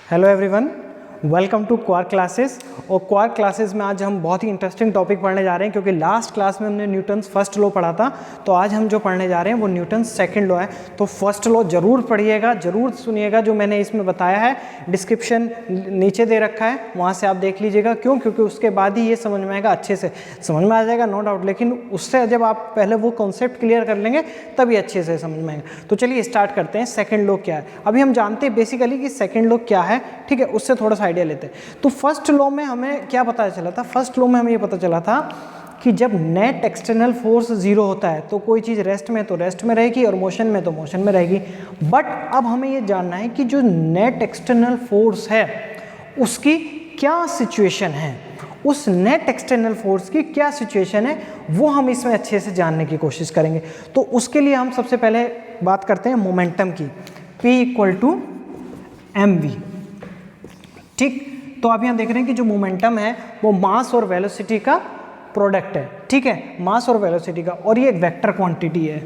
Hello everyone, welcome to Quark Classes. और Quark Classes में आज हम बहुत ही इंटरेस्टिंग टॉपिक पढ़ने जा रहे हैं, क्योंकि लास्ट क्लास में हमने न्यूटन्स फर्स्ट लॉ पढ़ा था। तो आज हम जो पढ़ने जा रहे हैं वो न्यूटन्स सेकंड लॉ है। तो फर्स्ट लॉ जरूर पढ़िएगा, जरूर सुनिएगा। जो मैंने इसमें बताया है डिस्क्रिप्शन नीचे दे रखा है, वहाँ से आप देख लीजिएगा। क्यों? क्योंकि उसके बाद ही ये समझ में आएगा, अच्छे से समझ में आ जाएगा, नो डाउट। लेकिन उससे जब आप पहले वो कॉन्सेप्ट क्लियर कर लेंगे तभी अच्छे से समझ में आएगा। तो चलिए स्टार्ट करते हैं। सेकंड लॉ क्या है? अभी हम जानते हैं बेसिकली कि सेकंड लॉ क्या है, ठीक है? उससे थोड़ा सा आइडिया लेते हैं। तो फर्स्ट लॉ में हमें क्या पता चला था? फर्स्ट लॉ में हमें ये पता चला था कि जब नेट एक्सटर्नल फोर्स जीरो होता है तो कोई चीज़ रेस्ट में तो रेस्ट में रहेगी और मोशन में तो मोशन में रहेगी। बट अब हमें ये जानना है कि जो नेट एक्सटर्नल फोर्स है उसकी क्या सिचुएशन है, उस नेट एक्सटर्नल फोर्स की क्या सिचुएशन है, वो हम इसमें अच्छे से जानने की कोशिश करेंगे। तो उसके लिए हम सबसे पहले बात करते हैं मोमेंटम की। P = mv, ठीक। तो आप यहाँ देख रहे हैं कि जो मोमेंटम है वो मास और वेलोसिटी का प्रोडक्ट है, ठीक है? मास और वेलोसिटी का, और ये एक वेक्टर क्वांटिटी है,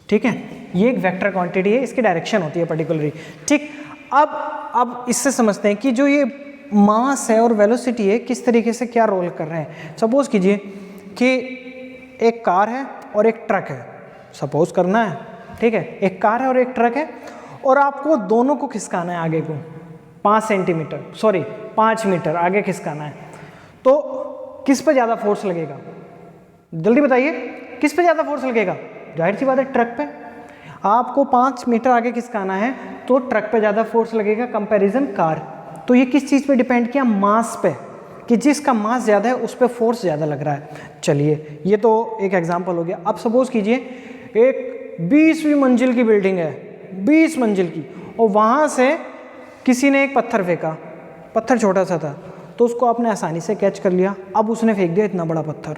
ठीक है? ये एक वेक्टर क्वांटिटी है, इसकी डायरेक्शन होती है पर्टिकुलरली, ठीक। अब इससे समझते हैं कि जो ये मास है और वेलोसिटी है किस तरीके से क्या रोल कर रहे हैं। सपोज कीजिए कि एक कार है और एक ट्रक है, सपोज करना है, ठीक है? एक कार है और एक ट्रक है, और आपको दोनों को खिसकाना है आगे को 5 मीटर आगे खिसकाना है। तो किस पे ज़्यादा फोर्स लगेगा? जल्दी बताइए, किस पे ज़्यादा फोर्स लगेगा? जाहिर सी बात है ट्रक पे। आपको 5 मीटर आगे खिसकाना है तो ट्रक पे ज़्यादा फोर्स लगेगा कंपैरिजन कार। तो ये किस चीज़ पे डिपेंड किया? मास पे, कि जिसका मास ज़्यादा है उस पर फोर्स ज़्यादा लग रहा है। चलिए, ये तो एक एग्जाम्पल हो गया। अब सपोज कीजिए एक 20वीं मंजिल की बिल्डिंग है, 20 मंजिल की, और वहाँ से किसी ने एक पत्थर फेंका। पत्थर छोटा सा था तो उसको आपने आसानी से कैच कर लिया। अब उसने फेंक दिया इतना बड़ा पत्थर,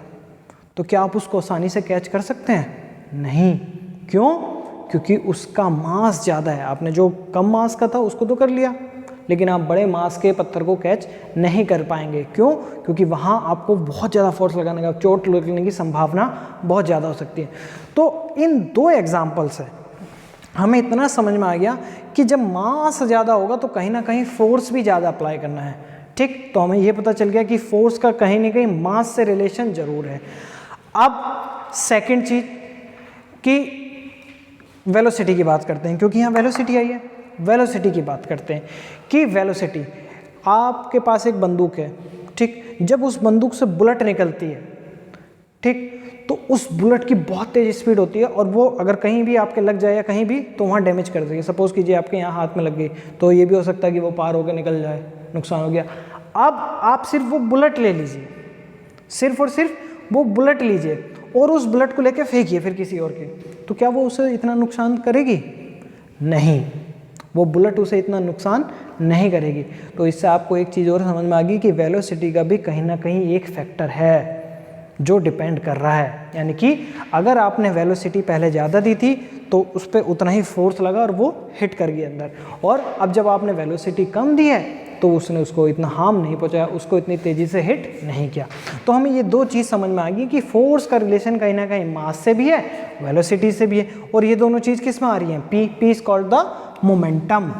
तो क्या आप उसको आसानी से कैच कर सकते हैं? नहीं। क्यों? क्योंकि उसका मास ज़्यादा है। आपने जो कम मास का था उसको तो कर लिया, लेकिन आप बड़े मास के पत्थर को कैच नहीं कर पाएंगे। क्यों? क्योंकि वहाँ आपको बहुत ज़्यादा फोर्स लगाने का, चोट लगने की संभावना बहुत ज़्यादा हो सकती है। तो इन दो एग्जाम्पल से हमें इतना समझ में आ गया कि जब मास ज़्यादा होगा तो कहीं ना कहीं फोर्स भी ज़्यादा अप्लाई करना है, ठीक। तो हमें ये पता चल गया कि फोर्स का कहीं ना कहीं मास से रिलेशन जरूर है। अब सेकंड चीज़ कि वेलोसिटी की बात करते हैं, क्योंकि यहाँ वेलोसिटी आई है। वेलोसिटी की बात करते हैं कि वेलोसिटी, आपके पास एक बंदूक है, ठीक। जब उस बंदूक से बुलेट निकलती है, ठीक, तो उस बुलेट की बहुत तेज स्पीड होती है, और वो अगर कहीं भी आपके लग जाए या कहीं भी तो वहाँ डैमेज कर देगी। सपोज कीजिए आपके यहाँ हाथ में लग गई, तो ये भी हो सकता है कि वो पार होकर निकल जाए, नुकसान हो गया। अब आप सिर्फ वो बुलेट ले लीजिए, सिर्फ और सिर्फ वो बुलेट लीजिए, और उस बुलेट को लेकर फेंकिए फिर किसी और के, तो क्या वो उसे इतना नुकसान करेगी? नहीं, वो बुलेट उसे इतना नुकसान नहीं करेगी। तो इससे आपको एक चीज़ और समझ में आ गई कि वेलोसिटी का भी कहीं ना कहीं एक फैक्टर है जो डिपेंड कर रहा है। यानी कि अगर आपने वेलोसिटी पहले ज़्यादा दी थी तो उस पर उतना ही फोर्स लगा और वो हिट कर गई अंदर, और अब जब आपने वेलोसिटी कम दी है तो उसने उसको इतना हार्म नहीं पहुंचाया, उसको इतनी तेज़ी से हिट नहीं किया। तो हमें ये दो चीज़ समझ में आ गई कि फोर्स का रिलेशन कहीं ना कहीं मास से भी है, वेलोसिटी से भी है, और ये दोनों चीज़ किस में आ रही हैं? P is called the momentum,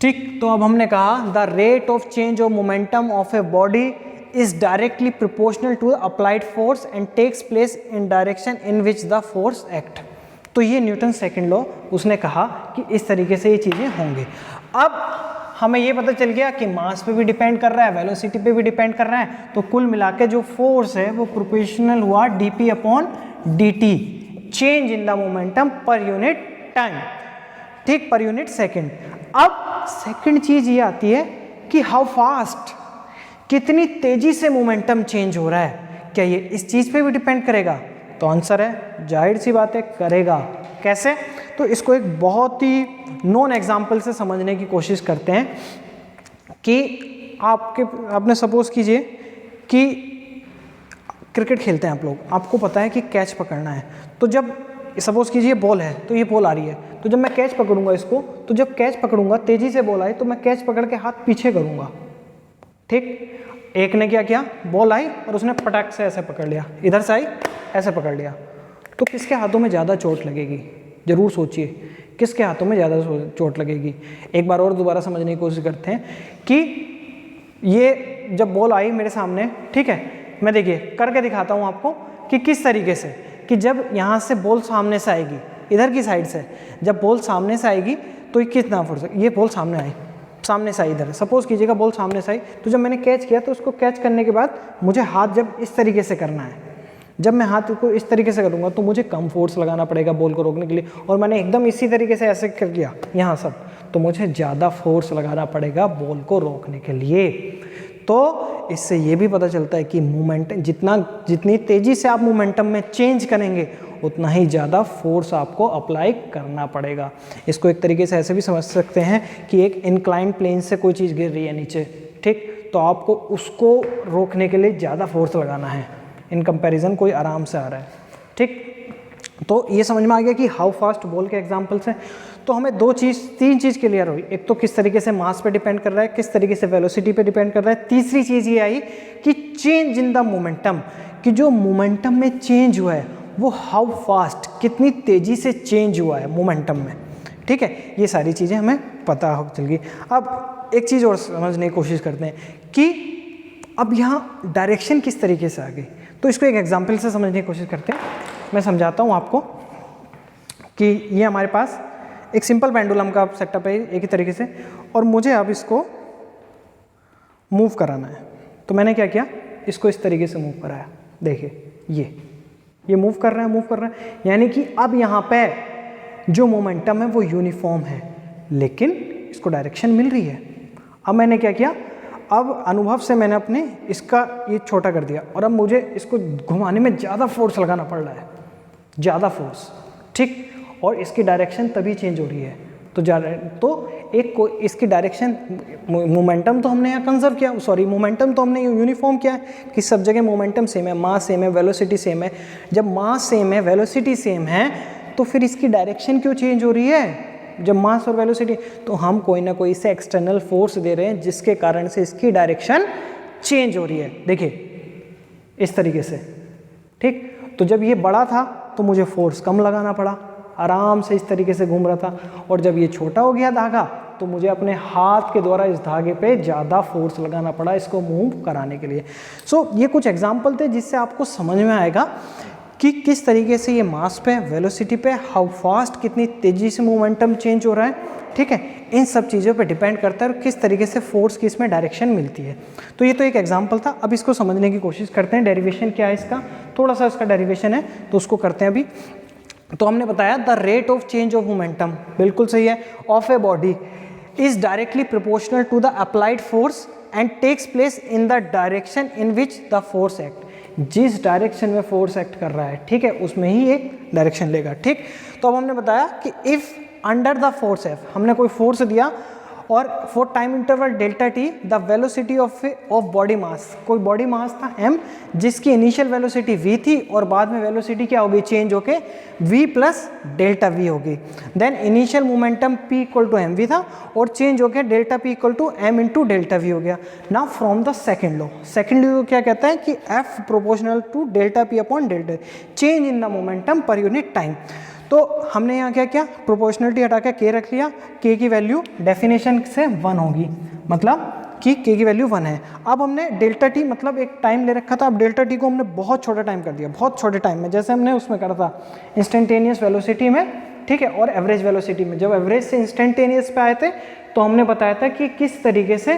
ठीक। तो अब हमने कहा the rate of change of momentum of a body is directly proportional to the applied force and takes place in direction in which the force act। तो ये Newton second law उसने कहा कि इस तरीके से ये चीज़ें होंगी। अब हमें ये पता चल गया कि मास पे भी डिपेंड कर रहा है, वेलोसिटी पे भी डिपेंड कर रहा है, तो कुल मिला के जो फोर्स है वो प्रोपोर्शनल हुआ dp/dt, change in the momentum per unit time, ठीक, पर यूनिट सेकेंड। अब सेकेंड चीज़ ये आती है कि हाउ फास्ट, कितनी तेजी से मोमेंटम चेंज हो रहा है। क्या ये इस चीज पे भी डिपेंड करेगा? तो आंसर है जाहिर सी बात है करेगा। कैसे? तो इसको एक बहुत ही नॉन एग्जाम्पल से समझने की कोशिश करते हैं कि आपने सपोज कीजिए कि क्रिकेट खेलते हैं आप लोग, आपको पता है कि कैच पकड़ना है। तो जब सपोज कीजिए बॉल है, तो ये बॉल आ रही है, तो जब मैं कैच पकड़ूंगा इसको, तो जब कैच पकड़ूंगा तेजी से बॉल आई तो मैं कैच पकड़ के हाथ पीछे करूंगा, ठीक। एक ने क्या किया, बॉल आई और उसने पटाख से ऐसे पकड़ लिया, इधर से आई ऐसे पकड़ लिया, तो किसके हाथों में ज़्यादा चोट लगेगी? जरूर सोचिए। किसके हाथों में ज़्यादा चोट लगेगी। एक बार और दोबारा समझने की कोशिश करते हैं कि ये जब बॉल आई मेरे सामने, ठीक है, मैं देखिए करके दिखाता हूँ आपको कि किस तरीके से, कि जब यहाँ से बॉल सामने से आएगी, इधर की साइड से जब बॉल सामने से आएगी तो ये कितना फोर्स, ये बॉल सामने आई, सामने से आई इधर, सपोज कीजिएगा बॉल सामने से आई, तो जब मैंने कैच किया तो उसको कैच करने के बाद मुझे हाथ जब इस तरीके से करना है, जब मैं हाथ को इस तरीके से करूँगा तो मुझे कम फोर्स लगाना पड़ेगा बॉल को रोकने के लिए, और मैंने एकदम इसी तरीके से ऐसे कर दिया यहाँ सब, तो मुझे ज़्यादा फोर्स लगाना पड़ेगा बॉल को रोकने के लिए। तो इससे ये भी पता चलता है कि मोमेंटम जितनी तेज़ी से आप मोमेंटम में चेंज करेंगे उतना ही ज़्यादा फोर्स आपको अप्लाई करना पड़ेगा। इसको एक तरीके से ऐसे भी समझ सकते हैं कि एक इंक्लाइन प्लेन से कोई चीज़ गिर रही है नीचे, ठीक, तो आपको उसको रोकने के लिए ज़्यादा फोर्स लगाना है, इन कंपैरिजन कोई आराम से आ रहा है, ठीक। तो ये समझ में आ गया कि हाउ फास्ट बॉल के एग्जांपल्स हैं। तो हमें तीन चीज़ क्लियर हुई, एक तो किस तरीके से मास पे डिपेंड कर रहा है, किस तरीके से वेलोसिटी पे डिपेंड कर रहा है, तीसरी चीज़ ये आई कि चेंज इन द मोमेंटम, कि जो मोमेंटम में चेंज हुआ है वो हाउ फास्ट, कितनी तेज़ी से चेंज हुआ है मोमेंटम में, ठीक है। ये सारी चीज़ें हमें पता हो चल गई। अब एक चीज़ और समझने की कोशिश करते हैं कि अब यहाँ डायरेक्शन किस तरीके से आ गई, तो इसको एक एग्जाम्पल से समझने की कोशिश करते हैं। मैं समझाता हूँ आपको कि ये हमारे पास एक सिंपल पेंडुलम का सेटअप है एक ही तरीके से, और मुझे अब इसको मूव कराना है। तो मैंने क्या किया, इसको इस तरीके से मूव कराया, देखिए ये मूव कर रहा है, यानी कि अब यहाँ पे जो मोमेंटम है वो यूनिफॉर्म है, लेकिन इसको डायरेक्शन मिल रही है। अब मैंने क्या किया, अब अनुभव से मैंने अपने इसका ये छोटा कर दिया, और अब मुझे इसको घुमाने में ज़्यादा फोर्स लगाना पड़ रहा है, ज़्यादा फोर्स, ठीक, और इसकी डायरेक्शन तभी चेंज हो रही है। तो एक को इसकी डायरेक्शन, मोमेंटम तो हमने यहाँ कंजर्व किया, मोमेंटम तो हमने यूनिफॉर्म किया है कि सब जगह मोमेंटम सेम है, मास सेम है, वेलोसिटी सेम है। जब मास सेम है, वेलोसिटी सेम है, तो फिर इसकी डायरेक्शन क्यों चेंज हो रही है? जब मास और वेलोसिटी, तो हम कोई ना कोई से एक्सटर्नल फोर्स दे रहे हैं जिसके कारण से इसकी डायरेक्शन चेंज हो रही है। देखिए इस तरीके से, ठीक। तो जब ये बड़ा था तो मुझे फोर्स कम लगाना पड़ा, आराम से इस तरीके से घूम रहा था, और जब ये छोटा हो गया धागा तो मुझे अपने हाथ के द्वारा इस धागे पे ज़्यादा फोर्स लगाना पड़ा इसको मूव कराने के लिए। ये कुछ एग्जाम्पल थे जिससे आपको समझ में आएगा कि किस तरीके से ये मास पे, वेलोसिटी पे, हाउ फास्ट, कितनी तेज़ी से मोमेंटम चेंज हो रहा है, ठीक है। इन सब चीज़ों पे डिपेंड करता है और किस तरीके से फोर्स की इसमें डायरेक्शन मिलती है। तो ये तो एक एग्जांपल था। अब इसको समझने की कोशिश करते हैं, डेरिवेशन क्या है इसका, थोड़ा सा इसका डेरिवेशन है तो उसको करते हैं अभी। तो हमने बताया the rate of change of momentum, बिल्कुल सही है, of a body is directly proportional to the applied force and takes place in the direction in which the force act. जिस डायरेक्शन में फोर्स एक्ट कर रहा है, ठीक है, उसमें ही एक डायरेक्शन लेगा, ठीक। तो अब हमने बताया कि if under the force F, हमने कोई फोर्स दिया और for time interval delta T the velocity of body mass, कोई बॉडी मास था m जिसकी इनिशियल वेलोसिटी v थी और बाद में वेलोसिटी क्या होगी, चेंज होके v प्लस डेल्टा v होगी। Then initial momentum p equal to m v था और चेंज होके delta p equal to m into delta v हो गया। Now from the second law क्या कहता है कि f proportional to delta p upon delta, change in the momentum per unit time. तो हमने यहाँ क्या किया, प्रोपोर्शनलिटी हटा के k रख लिया, k की वैल्यू डेफिनेशन से 1 होगी, मतलब कि k की वैल्यू 1 है। अब हमने डेल्टा t मतलब एक टाइम ले रखा था, अब डेल्टा t को हमने बहुत छोटा टाइम कर दिया, बहुत छोटे टाइम में, जैसे हमने उसमें करा था इंस्टेंटेनियस वेलोसिटी में, ठीक है, और एवरेज वेलोसिटी में। जब एवरेज से इंस्टेंटेनियस पे आए थे तो हमने बताया था कि किस तरीके से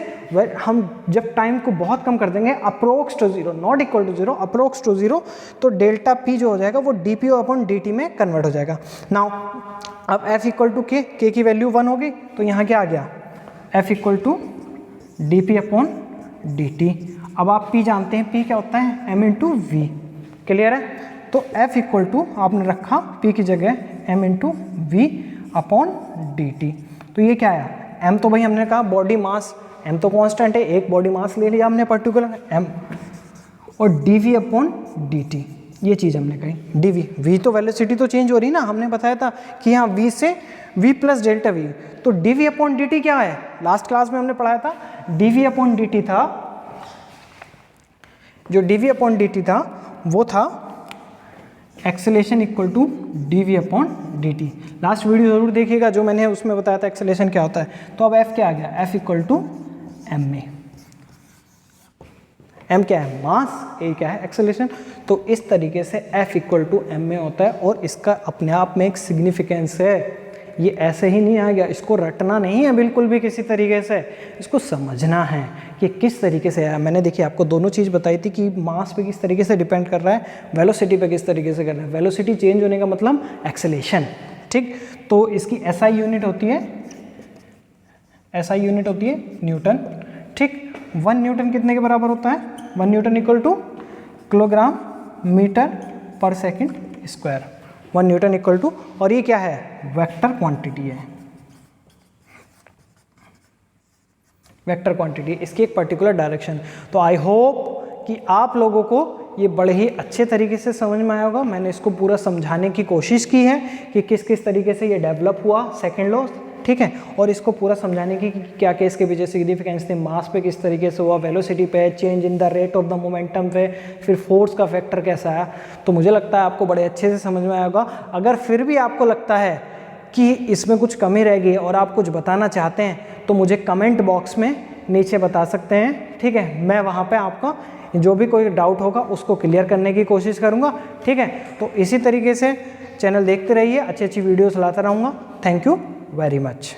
हम जब टाइम को बहुत कम कर देंगे, approx to zero, not equal to zero, approx to zero, तो डेल्टा p जो हो जाएगा वो dp अपॉन dt में कन्वर्ट हो जाएगा। नाउ अब f इक्वल टू k की वैल्यू 1 होगी, तो यहाँ क्या आ गया, f equal to dp upon dt। अब आप p जानते हैं, p क्या होता है, m इंटू वी, क्लियर है। तो f इक्वल टू आपने रखा p की जगह m into v upon dt। तो ये क्या आया, m तो भाई हमने कहा बॉडी मास, m तो कांस्टेंट है, एक बॉडी मास ले लिया हमने पर्टिकुलर m, और dv अपॉन dt, ये चीज़ हमने कही dv। v तो वेलोसिटी तो चेंज हो रही ना, हमने बताया था कि यहाँ v से v प्लस डेल्टा v, तो dv अपॉन dt क्या है, लास्ट क्लास में हमने पढ़ाया था dv अपॉन dt था, जो dv अपॉन dt था वो था acceleration equal to dv upon dt। Last video ज़रूर देखिएगा जो मैंने उसमें बताया था एक्सेलरेशन क्या होता है। तो अब F क्या आ गया, F equal to m a. m क्या है, मास, a क्या है, एक्सेलरेशन। तो इस तरीके से F equal to m a होता है और इसका अपने आप में एक सिग्निफिकेंस है। ये ऐसे ही नहीं आ गया, इसको रटना नहीं है बिल्कुल भी किसी तरीके से, इसको समझना है कि किस तरीके से आया। मैंने देखिए आपको दोनों चीज़ बताई थी कि मास पे किस तरीके से डिपेंड कर रहा है, वेलोसिटी पे किस तरीके से कर रहा है। वेलोसिटी चेंज होने का मतलब एक्सेलेरेशन, ठीक। तो इसकी SI यूनिट होती है, SI यूनिट होती है न्यूटन, ठीक। 1 न्यूटन कितने के बराबर होता है, 1 newton equal to kilogram metre per second square. 1 newton equal to, और ये क्या है, वेक्टर क्वांटिटी है, वेक्टर क्वांटिटी, इसकी एक पर्टिकुलर डायरेक्शन। तो आई होप कि आप लोगों को ये बड़े ही अच्छे तरीके से समझ में आया होगा। मैंने इसको पूरा समझाने की कोशिश की है कि किस किस तरीके से ये डेवलप हुआ सेकेंड लॉ, ठीक है, और इसको पूरा समझाने की कि क्या क्या इसके पीछे सिग्निफिकेंस थे, मास पे किस तरीके से हुआ, वेलोसिटी पे, change in the rate of the momentum पे, फिर फोर्स का फैक्टर कैसा आया। तो मुझे लगता है आपको बड़े अच्छे से समझ में आएगा। अगर फिर भी आपको लगता है कि इसमें कुछ कमी रह गई और आप कुछ बताना चाहते हैं तो मुझे कमेंट बॉक्स में नीचे बता सकते हैं, ठीक है। मैं वहाँ पे आपका जो भी कोई डाउट होगा उसको क्लियर करने की कोशिश करूँगा, ठीक है। तो इसी तरीके से चैनल देखते रहिए, अच्छी अच्छी वीडियोस लाता रहूँगा। Thank you very much.